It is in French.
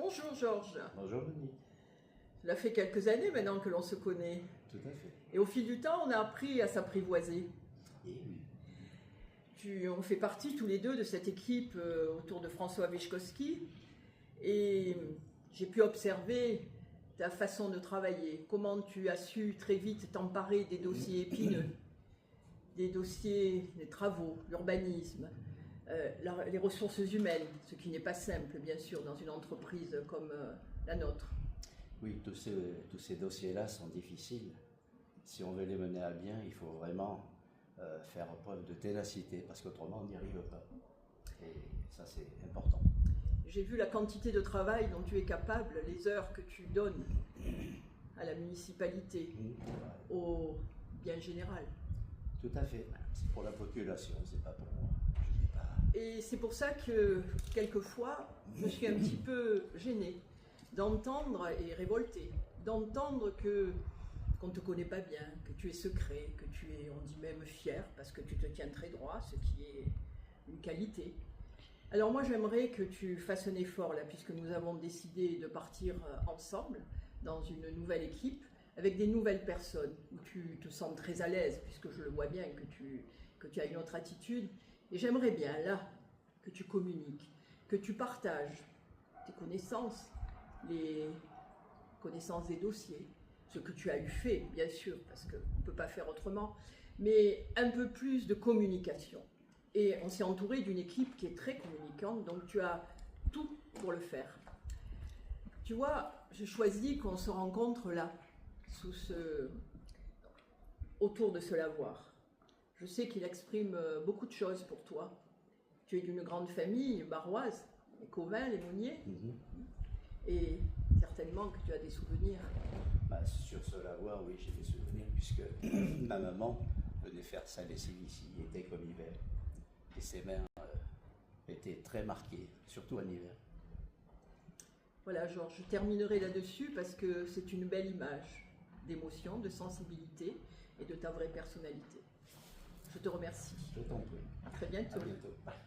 Bonjour Georges. Bonjour Denis. Cela fait quelques années maintenant que l'on se connaît. Tout à fait. Et au fil du temps, on a appris à s'apprivoiser. Et oui. On fait partie tous les deux de cette équipe autour de François Wischkowski. Et j'ai pu observer ta façon de travailler. Comment tu as su très vite t'emparer des dossiers épineux. Des dossiers, des travaux, l'urbanisme, les ressources humaines, ce qui n'est pas simple, bien sûr, dans une entreprise comme la nôtre. Oui, tous ces dossiers-là sont difficiles. Si on veut les mener à bien, il faut vraiment faire preuve de ténacité, parce qu'autrement, on n'y arrive pas. Et ça, c'est important. J'ai vu la quantité de travail dont tu es capable, les heures que tu donnes à la municipalité, au bien général. Tout à fait. C'est pour la population, c'est pas pour moi. Je n'ai pas... Et c'est pour ça que, quelquefois, je suis un petit peu gênée d'entendre et révoltée, d'entendre qu'on ne te connaît pas bien, que tu es secret, que tu es, on dit même fier, parce que tu te tiens très droit, ce qui est une qualité. Alors moi, j'aimerais que tu fasses un effort, là, puisque nous avons décidé de partir ensemble dans une nouvelle équipe, avec des nouvelles personnes, où tu te sens très à l'aise, puisque je le vois bien, que tu as une autre attitude. Et j'aimerais bien, là, que tu communiques, que tu partages tes connaissances, les connaissances des dossiers, ce que tu as eu fait, bien sûr, parce qu'on ne peut pas faire autrement, mais un peu plus de communication. Et on s'est entouré d'une équipe qui est très communicante, donc tu as tout pour le faire. Tu vois, j'ai choisi qu'on se rencontre là, autour de ce lavoir. Je sais qu'il exprime beaucoup de choses pour toi. Tu es d'une grande famille barroise, les Cauvin, les Monnier, et certainement que tu as des souvenirs. Sur ce lavoir, oui, j'ai des souvenirs, puisque ma maman venait faire sa lessive ici, été comme hiver. Et ses mains étaient très marquées, surtout en hiver. Voilà, Georges, je terminerai là-dessus parce que c'est une belle image d'émotion, de sensibilité et de ta vraie personnalité. Je te remercie. Je t'en prie. À très bientôt. À bientôt.